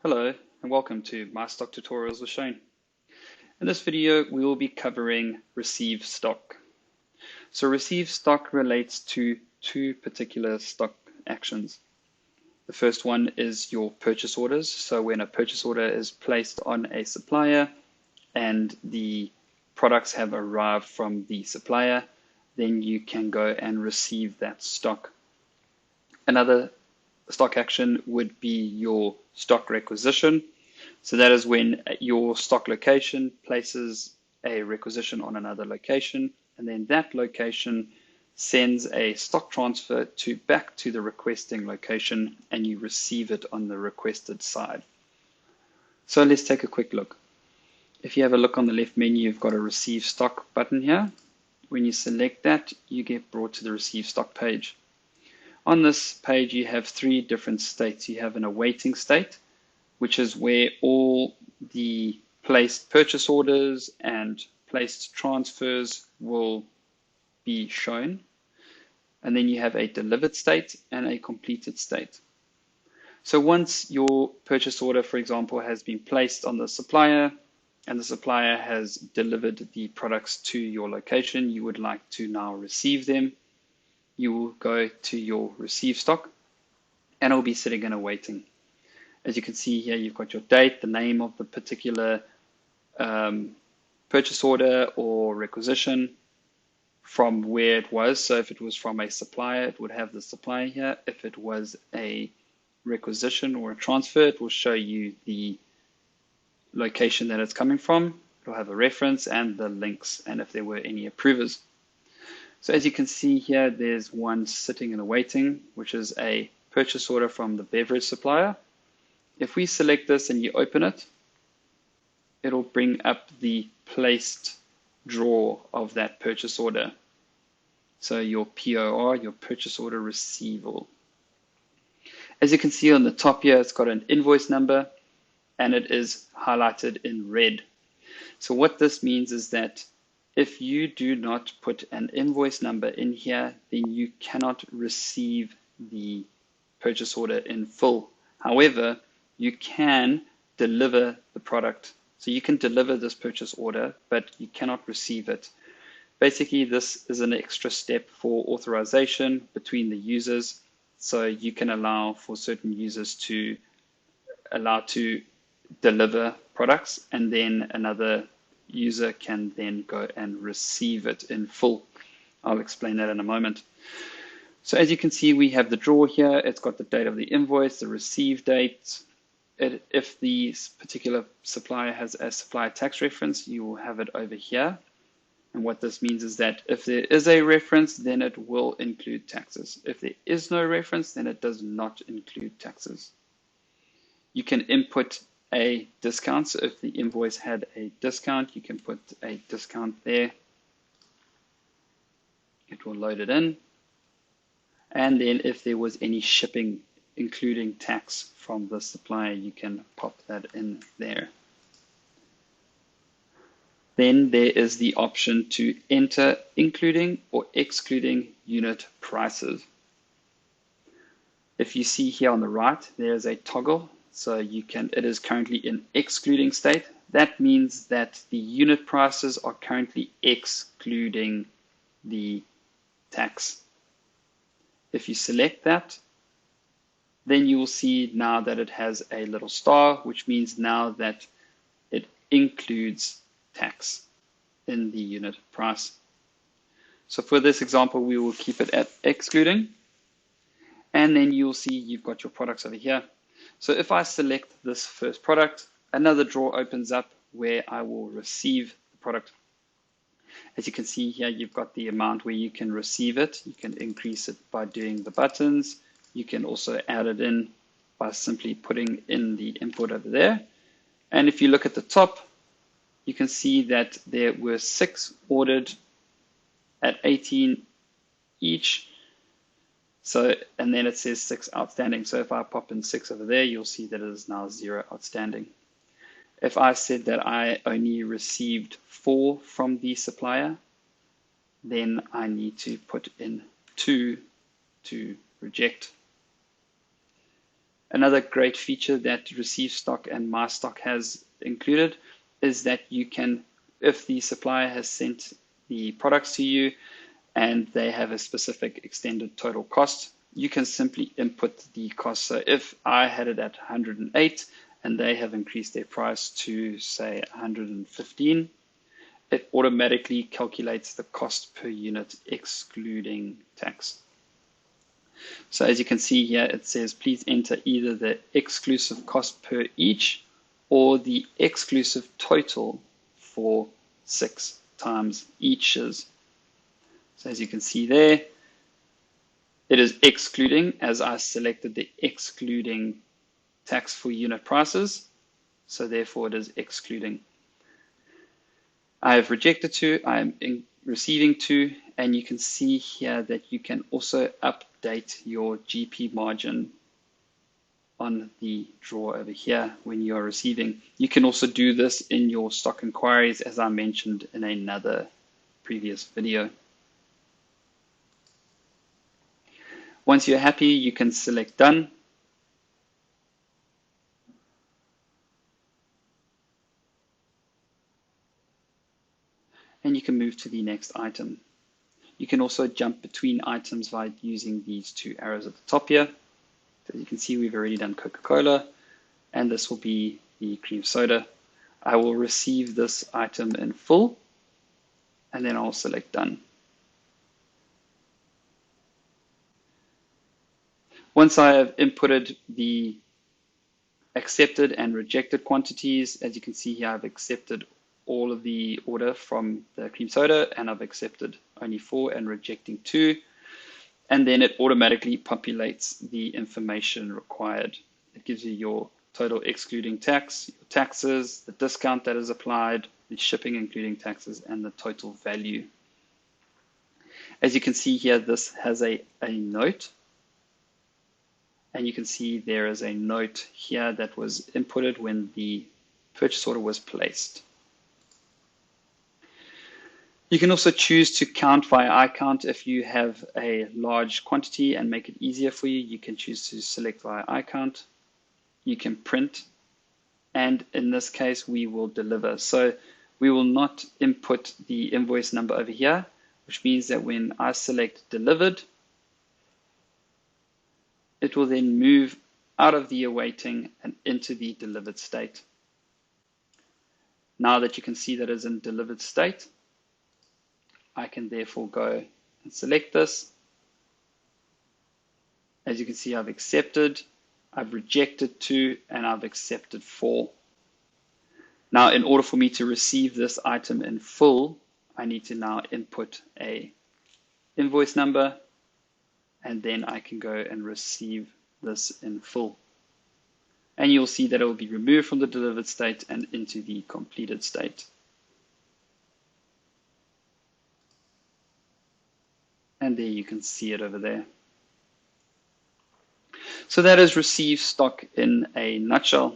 Hello and welcome to myStock Tutorials with Shane. In this video, we will be covering receive stock. So receive stock relates to two particular stock actions. The first one is your purchase orders. So when a purchase order is placed on a supplier and the products have arrived from the supplier, then you can go and receive that stock. Another stock action would be your stock requisition. So that is when your stock location places a requisition on another location, and then that location sends a stock transfer back to the requesting location, and you receive it on the requested side. So let's take a quick look. If you have a look on the left menu, you've got a receive stock button here. When you select that, you get brought to the receive stock page. On this page, you have three different states. You have an awaiting state, which is where all the placed purchase orders and placed transfers will be shown. And then you have a delivered state and a completed state. So once your purchase order, for example, has been placed on the supplier and the supplier has delivered the products to your location, you would like to now receive them. You will go to your receive stock and it will be sitting in a waiting. As you can see here, you've got your date, the name of the particular purchase order or requisition from where it was. So if it was from a supplier, it would have the supplier here. If it was a requisition or a transfer, it will show you the location that it's coming from. It'll have a reference and the links and if there were any approvers. So as you can see here, there's one sitting in a waiting, which is a purchase order from the beverage supplier. If we select this and you open it, it'll bring up the placed drawer of that purchase order. So your POR, your purchase order receivable. As you can see on the top here, it's got an invoice number and it is highlighted in red. So what this means is that if you do not put an invoice number in here, then you cannot receive the purchase order in full. However, you can deliver the product. So you can deliver this purchase order, but you cannot receive it. Basically, this is an extra step for authorization between the users. So you can allow for certain users to allow to deliver products, and then another user can then go and receive it in full. I'll explain that in a moment. So as you can see, we have the drawer here. It's got the date of the invoice, the receive date. If the particular supplier has a supplier tax reference, you will have it over here. And what this means is that if there is a reference, then it will include taxes. If there is no reference, then it does not include taxes. You can input a discount. So if the invoice had a discount, you can put a discount there. It will load it in. And then if there was any shipping, including tax from the supplier, you can pop that in there. Then there is the option to enter including or excluding unit prices. If you see here on the right, there's a toggle. So it is currently in excluding state. That means that the unit prices are currently excluding the tax. If you select that, then you will see now that it has a little star, which means now that it includes tax in the unit price. So for this example, we will keep it at excluding. And then you'll see you've got your products over here. So if I select this first product, another drawer opens up where I will receive the product. As you can see here, you've got the amount where you can receive it. You can increase it by doing the buttons. You can also add it in by simply putting in the input over there. And if you look at the top, you can see that there were 6 ordered at 18 each. So, and then it says 6 outstanding. So if I pop in 6 over there, you'll see that it is now 0 outstanding. If I said that I only received 4 from the supplier, then I need to put in 2 to reject. Another great feature that Receive Stock and myStock has included is that you can, if the supplier has sent the products to you and they have a specific extended total cost, you can simply input the cost. So if I had it at 108 and they have increased their price to say 115, it automatically calculates the cost per unit excluding tax. So as you can see here, it says please enter either the exclusive cost per each or the exclusive total for 6 times each's. So as you can see there, it is excluding, as I selected the excluding tax for unit prices. So therefore it is excluding. I have rejected 2, I am receiving 2, and you can see here that you can also update your GP margin on the drawer over here when you are receiving. You can also do this in your stock inquiries, as I mentioned in another previous video. Once you're happy, you can select Done. And you can move to the next item. You can also jump between items by using these 2 arrows at the top here. As you can see, we've already done Coca-Cola, and this will be the cream soda. I will receive this item in full, and then I'll select Done. Once I have inputted the accepted and rejected quantities, as you can see here, I've accepted all of the order from the cream soda, and I've accepted only 4 and rejecting 2. And then it automatically populates the information required. It gives you your total excluding tax, your taxes, the discount that is applied, the shipping including taxes, and the total value. As you can see here, this has a note. And you can see there is a note here that was inputted when the purchase order was placed. You can also choose to count via iCount. If you have a large quantity and make it easier for you, you can choose to select via iCount. You can print, and in this case, we will deliver. So we will not input the invoice number over here, which means that when I select delivered, it will then move out of the awaiting and into the delivered state. Now that you can see that it's in delivered state, I can therefore go and select this. As you can see, I've accepted, I've rejected 2, and I've accepted 4. Now, in order for me to receive this item in full, I need to now input a invoice number, and then I can go and receive this in full. And you'll see that it will be removed from the delivered state and into the completed state. And there you can see it over there. So that is Receive Stock in a nutshell.